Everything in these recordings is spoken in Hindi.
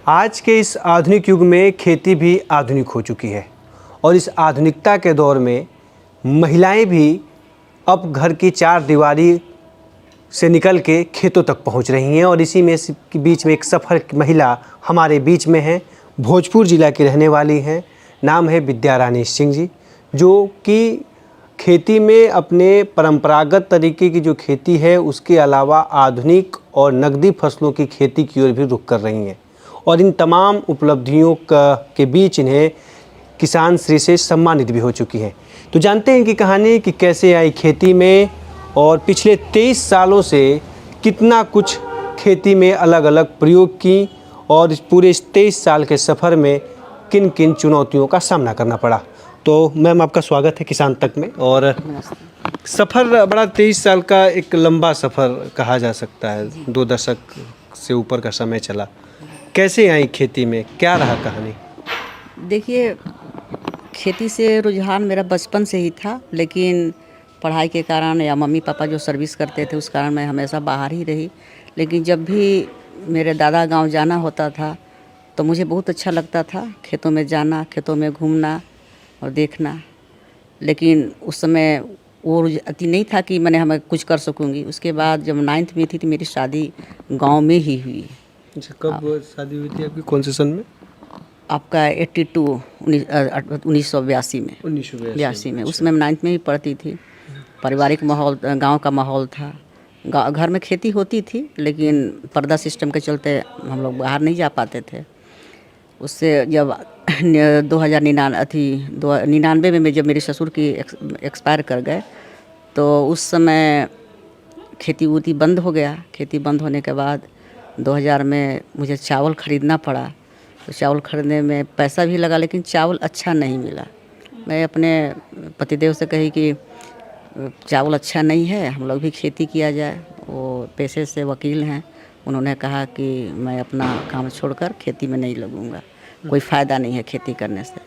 आज के इस आधुनिक युग में खेती भी आधुनिक हो चुकी है और इस आधुनिकता के दौर में महिलाएं भी अब घर की चार दीवारी से निकल के खेतों तक पहुंच रही हैं। और इसी में के बीच में एक सफल महिला हमारे बीच में है, भोजपुर ज़िला की रहने वाली हैं। नाम है विद्या रानी सिंह जी, जो कि खेती में अपने परंपरागत तरीके की जो खेती है उसके अलावा आधुनिक और नकदी फसलों की खेती की ओर भी रुख कर रही हैं। और इन तमाम उपलब्धियों के बीच इन्हें किसान श्री से सम्मानित भी हो चुकी हैं। तो जानते हैं कि कहानी कि कैसे आई खेती में और पिछले 23 सालों से कितना कुछ खेती में अलग अलग प्रयोग की और इस पूरे 23 साल के सफ़र में किन किन चुनौतियों का सामना करना पड़ा। तो मैम आपका स्वागत है किसान तक में। और सफ़र बड़ा 23 साल का एक लंबा सफ़र कहा जा सकता है, 2 दशक से ऊपर का समय चला। कैसे आई खेती में, क्या रहा कहानी? देखिए, खेती से रुझान मेरा बचपन से ही था, लेकिन पढ़ाई के कारण या मम्मी पापा जो सर्विस करते थे उस कारण मैं हमेशा बाहर ही रही। लेकिन जब भी मेरे दादा गांव जाना होता था तो मुझे बहुत अच्छा लगता था खेतों में जाना, खेतों में घूमना और देखना। लेकिन उस समय वो अति नहीं था कि मैंने हमें कुछ कर सकूंगी। उसके बाद जब 9th में थी तो मेरी शादी गांव में ही हुई। अच्छा, कब शादी हुई थी आपकी, कौन से सन में? आपका 1982 में। 1982 में। उसमें मैं 9th में ही पढ़ती थी। पारिवारिक माहौल, गांव का माहौल था। घर में खेती होती थी लेकिन पर्दा सिस्टम के चलते हम लोग बाहर नहीं जा पाते थे। उससे जब 1999 में जब मेरे ससुर की एक्सपायर कर गए तो उस समय खेती उती बंद हो गया। खेती बंद होने के बाद 2000 में मुझे चावल ख़रीदना पड़ा। तो चावल ख़रीदने में पैसा भी लगा लेकिन चावल अच्छा नहीं मिला। मैं अपने पतिदेव से कही कि चावल अच्छा नहीं है, हम लोग भी खेती किया जाए। वो पेशे से वकील हैं। उन्होंने कहा कि मैं अपना काम छोड़कर खेती में नहीं लगूंगा, कोई फ़ायदा नहीं है खेती करने से।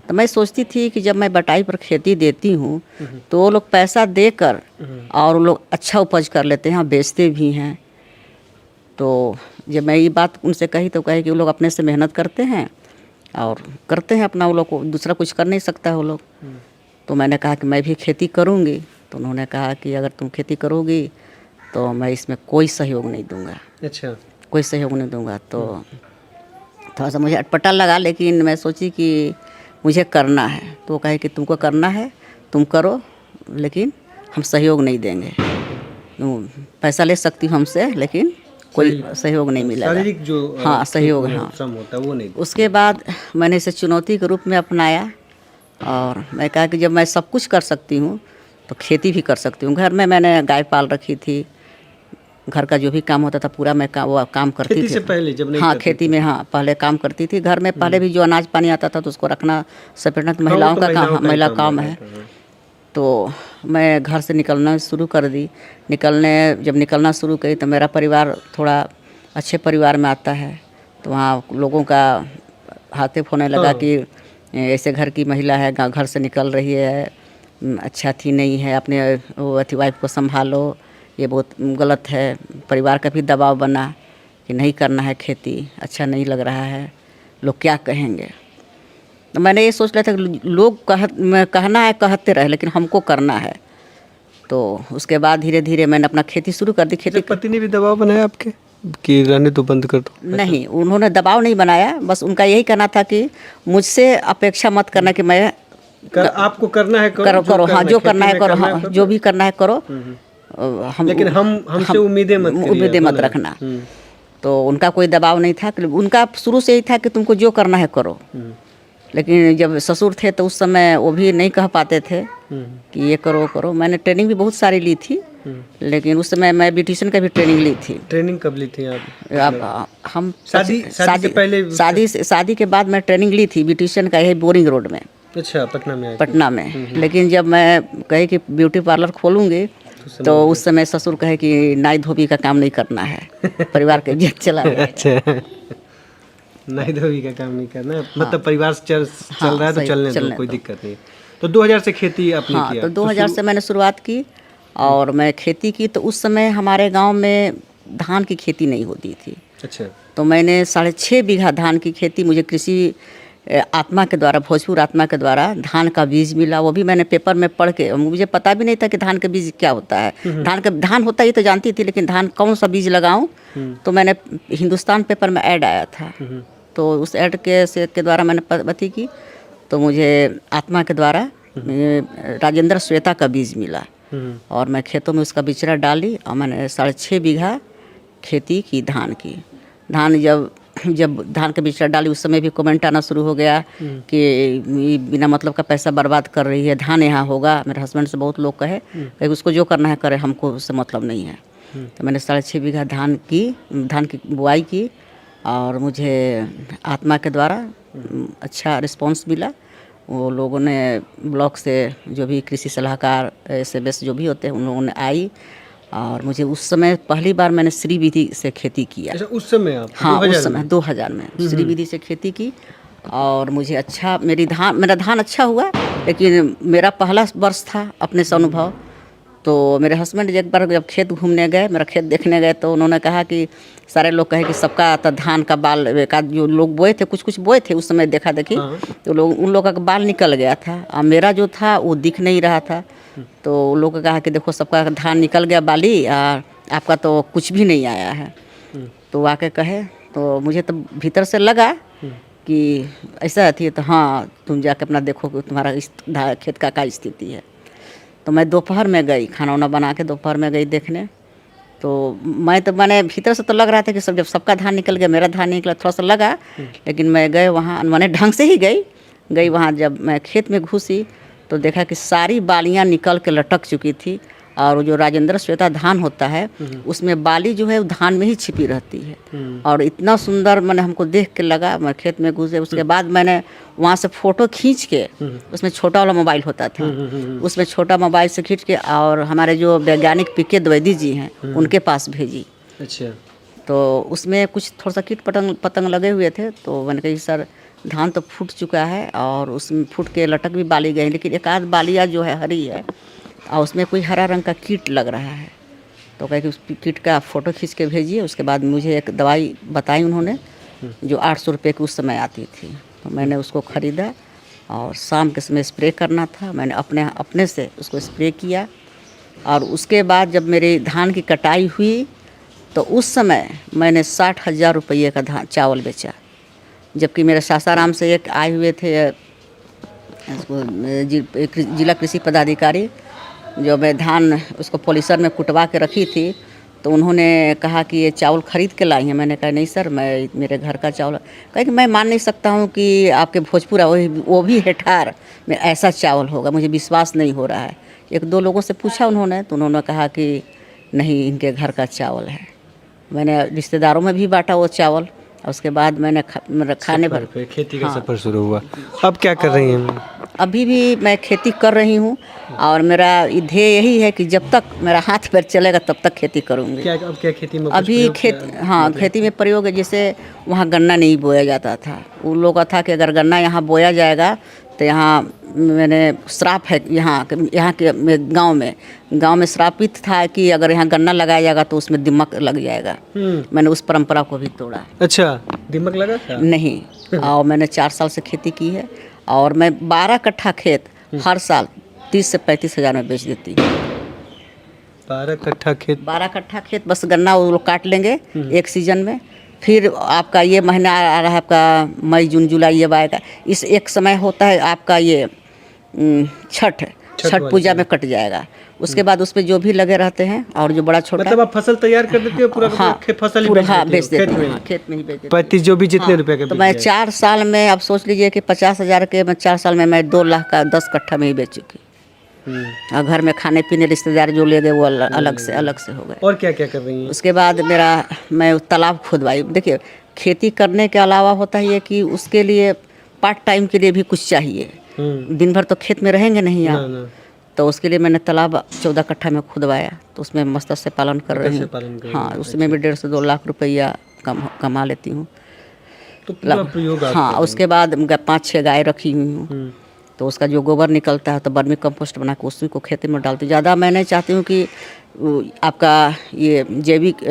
तो मैं सोचती थी कि जब मैं बटाई पर खेती देती हूँ तो वो लोग पैसा देकर और वो लोग अच्छा उपज कर लेते हैं, बेचते भी हैं। तो जब मैं ये बात उनसे कही तो कहे कि वो लोग अपने से मेहनत करते हैं और करते हैं अपना, वो लोग को दूसरा कुछ कर नहीं सकता वो लोग। तो मैंने कहा कि मैं भी खेती करूँगी। तो उन्होंने कहा कि अगर तुम खेती करोगी तो मैं इसमें कोई सहयोग नहीं दूंगा। अच्छा, कोई सहयोग नहीं दूंगा। तो थोड़ा सा मुझे अटपटा लगा, लेकिन मैं सोची कि मुझे करना है। तो वो कहे कि तुमको करना है तुम करो, लेकिन हम सहयोग नहीं देंगे। पैसा ले सकती हूँ हमसे लेकिन कोई सहयोग नहीं मिलेगा। शारीरिक जो हाँ सहयोग, हाँ श्रम होता है वो नहीं। उसके बाद मैंने इसे चुनौती के रूप में अपनाया और मैं कहा कि जब मैं सब कुछ कर सकती हूँ तो खेती भी कर सकती हूँ। घर में मैंने गाय पाल रखी थी, घर का जो भी काम होता था पूरा मैं वो काम करती थी। खेती से पहले जब नहीं? हाँ, खेती में, हाँ पहले काम करती थी। घर में पहले भी जो अनाज पानी आता था तो उसको रखना सपेटना तो महिलाओं का काम, महिला काम है। तो मैं घर से निकलना शुरू कर दी। जब निकलना शुरू करी तो मेरा परिवार थोड़ा अच्छे परिवार में आता है। तो वहाँ लोगों का हाथे होने लगा कि ऐसे घर की महिला है, घर से निकल रही है, अच्छा थी नहीं है, अपने अथी वाइफ को संभालो, ये बहुत गलत है। परिवार का भी दबाव बना कि नहीं करना है खेती, अच्छा नहीं लग रहा है, लोग क्या कहेंगे। तो मैंने ये सोच लिया था कि लोग कहना है कहते रहे, लेकिन हमको करना है। तो उसके बाद धीरे धीरे मैंने अपना खेती शुरू कर दी। खेती पति ने भी दबाव बनाया आपके कि रहने तो बंद कर दो? नहीं, उन्होंने दबाव नहीं बनाया, बस उनका यही कहना था कि मुझसे अपेक्षा मत करना कि मैं आपको करना है करो, हाँ जो करना है करो, हाँ जो भी करना है करो, लेकिन हमसे उम्मीदें मत रखना। तो उनका कोई दबाव नहीं था, उनका शुरू से ही था कि तुमको जो करना है करो। लेकिन जब ससुर थे तो उस समय वो भी नहीं कह पाते थे कि ये करो। मैंने ट्रेनिंग भी बहुत सारी ली थी, लेकिन उस समय मैं ब्यूटिशियन का भी ट्रेनिंग ली थी। ट्रेनिंग कब ली थी आप? हम शादी से पहले? शादी के बाद मैं ट्रेनिंग ली थी ब्यूटिशियन का, यही बोरिंग रोड में। अच्छा, पटना में। लेकिन जब मैं कही कि ब्यूटी पार्लर खोलूँगी तो उस समय ससुर कहे कि नाई धोबी का काम नहीं करना है, परिवार के इज्जत चला। अच्छा, नाई धोबी का काम नहीं करना है, मतलब परिवार चल रहा है तो चलने दो, कोई दिक्कत नहीं। तो 2000 से खेती आपने किया? तो 2000 से मैंने शुरुआत की और मैं खेती की। तो उस समय हमारे गांव में धान की खेती नहीं होती थी। अच्छा। तो मैंने 6.5 बीघा धान की खेती मुझे कृषि आत्मा के द्वारा, भोजपुर आत्मा के द्वारा धान का बीज मिला। वो भी मैंने पेपर में पढ़ के, मुझे पता भी नहीं था कि धान का बीज क्या होता है। धान होता ही तो जानती थी, लेकिन धान कौन सा बीज लगाऊं, तो मैंने हिंदुस्तान पेपर में ऐड आया था, तो उस ऐड के द्वारा मैंने पता की, तो मुझे आत्मा के द्वारा राजेंद्र श्वेता का बीज मिला और मैं खेतों में उसका बिचड़ा डाली और मैंने 6.5 बीघा खेती की धान की। धान जब धान के बिचड़ा डाली उस समय भी कमेंट आना शुरू हो गया कि बिना मतलब का पैसा बर्बाद कर रही है, धान यहाँ होगा। मेरे हस्बैंड से बहुत लोग कहे कि उसको जो करना है करे, हमको उससे मतलब नहीं है। तो मैंने 6.5 बीघा धान की बुआई की और मुझे आत्मा के द्वारा अच्छा रिस्पांस मिला। वो लोगों ने ब्लॉक से जो भी कृषि सलाहकार SMS जो भी होते हैं उन लोगों ने आई और मुझे उस समय पहली बार मैंने श्री विधि से खेती किया। अच्छा, उस समय आप? हाँ, उस समय 2000 में श्री विधि से खेती की और मुझे अच्छा, मेरा धान अच्छा हुआ, लेकिन मेरा पहला वर्ष था अपने से अनुभव। तो मेरे हस्बैंड एक बार जब खेत घूमने गए, मेरा खेत देखने गए, तो उन्होंने कहा कि सारे लोग कहे कि सबका तो धान का बाल, एक जो लोग बोए थे, कुछ बोए थे उस समय देखा देखी, तो उन लोगों का बाल निकल गया था और मेरा जो था वो दिख नहीं रहा था। तो लोग ने कहा कि देखो सबका धान निकल गया बाली और आपका तो कुछ भी नहीं आया है। तो वाकई कहे तो मुझे तो भीतर से लगा कि ऐसा थी। तो हाँ, तुम जाके अपना देखो कि तुम्हारा इस खेत का क्या स्थिति है। तो मैं दोपहर में गई, खाना वाना बना के दोपहर में गई देखने। तो मैंने भीतर से तो लग रहा था कि जब सबका धान निकल गया, मेरा धान निकला, थोड़ा सा लगा, लेकिन मैं गए वहाँ, मैंने ढंग से ही गई वहाँ। जब मैं खेत में घुसी तो देखा कि सारी बालियाँ निकल के लटक चुकी थी और जो राजेंद्र श्वेता धान होता है उसमें बाली जो है वो धान में ही छिपी रहती है। और इतना सुंदर मैंने हमको देख के लगा। मैं खेत में घुसे, उसके बाद मैंने वहाँ से फ़ोटो खींच के, उसमें छोटा वाला मोबाइल होता था, उसमें छोटा मोबाइल से खींच के और हमारे जो वैज्ञानिक PK द्विवेदी जी हैं उनके पास भेजी। अच्छा। तो उसमें कुछ थोड़ा सा कीट पतंग लगे हुए थे। तो मैंने कही सर धान तो फूट चुका है और उसमें फूट के लटक भी बाली गई, लेकिन एक आध बालिया जो है हरी है और उसमें कोई हरा रंग का कीट लग रहा है। तो कहे कि उस कीट का फ़ोटो खींच के भेजिए। उसके बाद मुझे एक दवाई बताई उन्होंने जो 800 रुपये की उस समय आती थी। तो मैंने उसको ख़रीदा और शाम के समय स्प्रे करना था। मैंने अपने से उसको स्प्रे किया और उसके बाद जब मेरी धान की कटाई हुई तो उस समय मैंने 60,000 रुपये का चावल बेचा। जबकि मेरे सासाराम से एक आए हुए थे जिला कृषि पदाधिकारी, जो मैं धान उसको पॉलिसर में कुटवा के रखी थी, तो उन्होंने कहा कि ये चावल ख़रीद के लाई हैं। मैंने कहा नहीं सर, मेरे घर का चावल। कहा कि मैं मान नहीं सकता हूँ कि आपके भोजपुरा वो भी हेठार में ऐसा चावल होगा, मुझे विश्वास नहीं हो रहा है। 1-2 लोगों से पूछा उन्होंने, तो उन्होंने कहा कि नहीं, इनके घर का चावल है। मैंने रिश्तेदारों में भी बांटा वो चावल और उसके बाद मैंने खाने भर खेती का सफ़र शुरू हुआ। अब क्या कर रही हैं? अभी भी मैं खेती कर रही हूँ और मेरा ध्येय यही है कि जब तक मेरा हाथ पैर चलेगा तब तक खेती करूँगी। अब क्या खेती में अभी खेती में प्रयोग है। जैसे वहाँ गन्ना नहीं बोया जाता था, उन लोगों का था कि अगर गन्ना यहाँ बोया जाएगा तो यहाँ मैंने श्राप है, यहाँ के गांव में श्रापित था कि अगर यहाँ गन्ना लगाया जाएगा तो उसमें दीमक लग जाएगा। मैंने उस परंपरा को भी तोड़ा। अच्छा, दीमक लगा था? नहीं। और मैंने 4 साल से खेती की है और मैं 12 कट्ठा खेत हर साल 30 से 35 हज़ार में बेच देती हूँ। 12 कट्ठा खेत बस गन्ना वो लोग काट लेंगे एक सीजन में। फिर आपका ये महीना आ रहा है आपका मई जून जुलाई ये आएगा। इस एक समय होता है आपका ये छठ पूजा में कट जाएगा। उसके बाद उस पर जो भी लगे रहते हैं और जो बड़ा छोटा, मतलब आप फसल तैयार कर देते हो पूरा? हाँ, फसल पूरा बेच देते हैं, खेत में ही बेच देते हैं। 35 जो भी जितने रुपए के। तो मैं 4 साल में, आप सोच लीजिए कि 50,000 के मैं 4 साल में मैं 2 लाख का 10 कट्ठा में ही बेच चुकी। और घर में खाने पीने रिश्तेदार जो ले गए वो अलग से हो गए। और क्या क्या कर रही हैं? उसके बाद मैं तालाब खुदवाई। देखिए, खेती करने के अलावा होता है कि उसके लिए पार्ट टाइम के लिए भी कुछ चाहिए। दिन भर तो खेत में रहेंगे नहीं आप। तो उसके लिए मैंने तालाब 14 कट्ठा में खुदवाया। तो उसमें मत्स्य पालन कर रही हूँ। हाँ, उसमें भी 1.5 से 2 लाख रुपया कमा लेती हूँ। हाँ, उसके बाद 5-6 गाय रखी हुई हूँ। तो उसका जो गोबर निकलता है तो वर्मी कंपोस्ट बना के उसी को खेती में डालती हूँ। ज़्यादा मैं नहीं चाहती हूँ कि आपका ये जैविक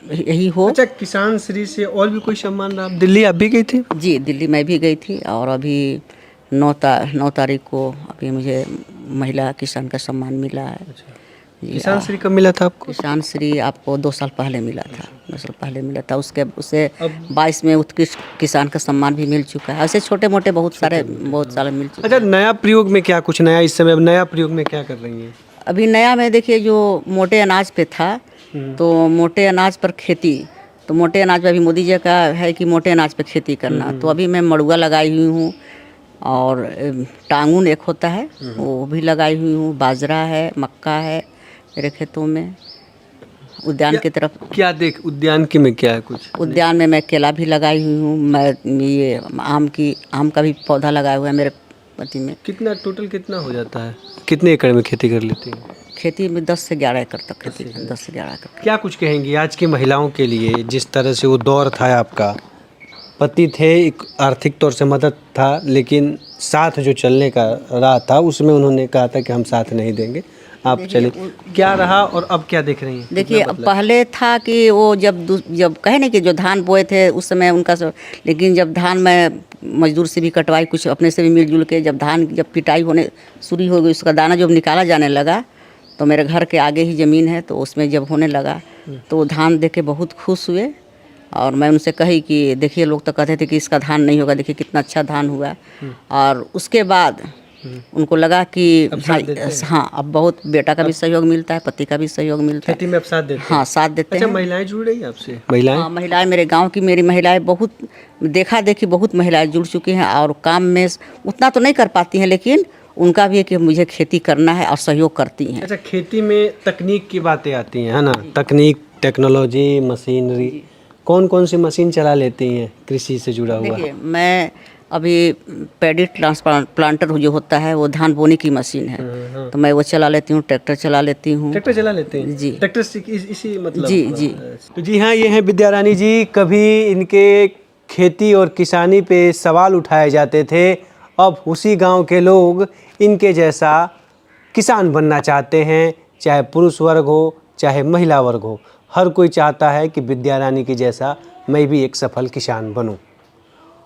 यही हो। अच्छा, किसान श्री से और भी कोई सम्मान रहा? आप दिल्ली आप भी गई थी? जी, दिल्ली मैं भी गई थी और अभी 9 तारीख को अभी मुझे महिला किसान का सम्मान मिला है। जी, किसान श्री कब मिला था आपको? किसान श्री आपको 2 साल पहले मिला था, 2 साल पहले मिला था। उससे 22 में उत्कृष्ट किसान का सम्मान भी मिल चुका है। ऐसे छोटे मोटे बहुत सारे मिल चुके हैं। अच्छा, नया प्रयोग में क्या कुछ नया इस समय, अब नया प्रयोग में क्या कर रही हैं? अभी नया में देखिए, जो मोटे अनाज पे था, तो मोटे अनाज पर खेती, तो मोटे अनाज पे अभी मोदी जी का है कि मोटे अनाज पे खेती करना, तो अभी मैं मड़ुआ लगाई हुई हूँ और टांगुन एक होता है वो भी लगाई हुई हूँ, बाजरा है, मक्का है मेरे खेतों में। उद्यान की तरफ क्या देख उद्यान की में क्या है कुछ? उद्यान में मैं केला भी लगाई हुई हूँ, मैं ये आम का भी पौधा लगाया हुआ है मेरे पति में। कितना टोटल कितना हो जाता है? कितने एकड़ में खेती कर लेती हैं? खेती में 10 से 11 एकड़ तक खेती, 10 से 11 एकड़। क्या कुछ कहेंगी आज की महिलाओं के लिए, जिस तरह से वो दौर था आपका, पति थे, एक आर्थिक तौर से मदद था, लेकिन साथ जो चलने का राह था उसमें उन्होंने कहा था कि हम साथ नहीं देंगे, आप चले, क्या रहा और अब क्या देख रही हैं? देखिए, पहले था कि वो जब कहे ना कि जो धान बोए थे उस समय उनका लेकिन जब धान में मजदूर से भी कटवाई, कुछ अपने से भी मिलजुल के, जब धान जब पिटाई होने शुरू हो गई, उसका दाना जब निकाला जाने लगा, तो मेरे घर के आगे ही ज़मीन है, तो उसमें जब होने लगा तो धान देख के बहुत खुश हुए। और मैं उनसे कही कि देखिए, लोग तो कहते थे कि इसका धान नहीं होगा, देखिए कितना अच्छा धान हुआ। और उसके बाद उनको लगा कि हाँ, अब बहुत बेटा का भी सहयोग मिलता है, पति का भी सहयोग मिलता है, खेती में अब साथ देते हैं? हाँ, साथ देते हैं। अच्छा, महिलाएं जुड़ रही हैं आपसे? महिलाएं? हाँ, महिलाएं मेरे गांव की मेरी महिलाएं बहुत देखा देखी बहुत महिलाएं जुड़ चुकी हैं और काम में उतना तो नहीं कर पाती हैं, लेकिन उनका भी है कि मुझे खेती करना है और सहयोग करती हैं। अच्छा, खेती में तकनीक की बातें आती हैं, है ना? तकनीक, टेक्नोलॉजी, मशीनरी, कौन कौन सी मशीन चला लेती हैं कृषि से जुड़ा हुआ? देखिए, मैं अभी पैडी ट्रांसप्लांटर जो होता है वो धान बोने की मशीन है, तो मैं वो चला लेती हूँ। ट्रैक्टर चला लेती हूँ। ट्रैक्टर चला लेते हैं? जी। ट्रैक्टर से इसी मतलब? जी जी। तो जी हाँ, ये हैं विद्यारानी जी। कभी इनके खेती और किसानी पे सवाल उठाए जाते थे, अब उसी गांव के लोग इनके जैसा किसान बनना चाहते हैं। चाहे पुरुष वर्ग हो, चाहे महिला वर्ग हो, हर कोई चाहता है कि विद्यारानी की जैसा मैं भी एक सफल किसान बनूं।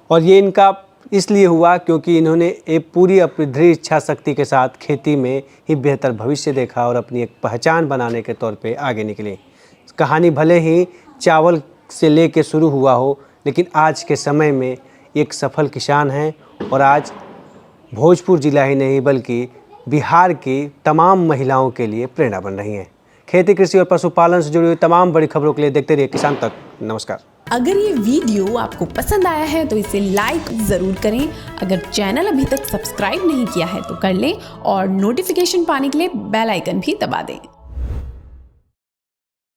और ये इनका इसलिए हुआ क्योंकि इन्होंने एक पूरी अपनी दृढ़ इच्छा शक्ति के साथ खेती में ही बेहतर भविष्य देखा और अपनी एक पहचान बनाने के तौर पे आगे निकले। कहानी भले ही चावल से लेके शुरू हुआ हो, लेकिन आज के समय में एक सफल किसान हैं और आज भोजपुर जिला ही नहीं बल्कि बिहार की तमाम महिलाओं के लिए प्रेरणा बन रही हैं। खेती, कृषि और पशुपालन से जुड़ी हुई तमाम बड़ी खबरों के लिए देखते रहिए किसान तक। नमस्कार। अगर ये वीडियो आपको पसंद आया है तो इसे लाइक ज़रूर करें। अगर चैनल अभी तक सब्सक्राइब नहीं किया है तो कर लें और नोटिफिकेशन पाने के लिए बेल आइकन भी दबा दें।